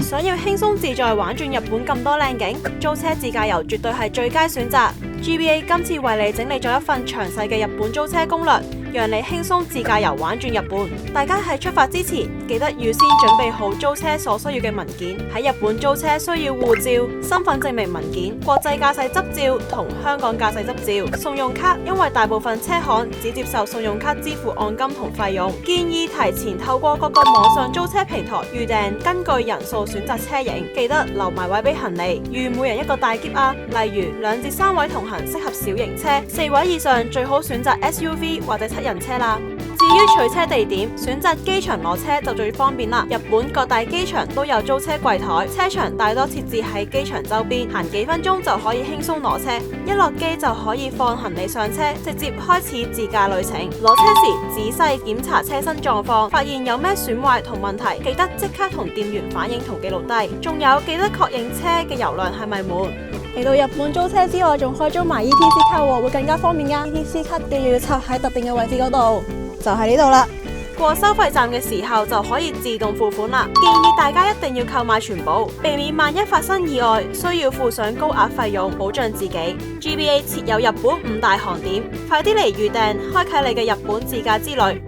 想要輕鬆自在玩轉日本咁多靚景，租車自駕遊絕對係最佳選擇。GBA 今次為你整理咗一份詳細嘅日本租車攻略，讓你輕鬆自駕遊玩轉日本。大家喺出發之前，記得預先準備好租車所需要嘅文件。喺日本租車需要護照、身份證明文件、國際駕駛執照同香港駕駛執照。信用卡因為大部分車行只接受信用卡支付按金同費用，建議提前透過各個網上租車平台預訂，根據人數選擇車型，記得留埋位俾行李，預每人一個大篋啊。例如2至3位同行適合小型車，4位以上最好選擇 SUV 或者7人車啦。至於取車地點，選擇機場攞車就最方便啦。日本各大機場都有租車櫃台，車場大多設置喺機場周邊，行幾分鐘就可以輕鬆攞車。一落機就可以放行李上車，直接開始自駕旅程。攞車時仔細檢查車身狀況，發現有咩損壞同問題，記得即刻同店員反映同記錄低。仲有記得確認車嘅油量係咪滿。嚟到日本租車之外，仲可以租埋 ETC 卡喎，會更加方便㗎。ETC 卡記住要插喺特定嘅位置嗰度，就喺呢度啦。過收費站嘅時候就可以自動付款啦。建議大家一定要購買全保，避免萬一發生意外需要付上高額費用，保障自己。GBA 設有日本5大航點，快啲嚟預訂，開啟你嘅日本自駕之旅。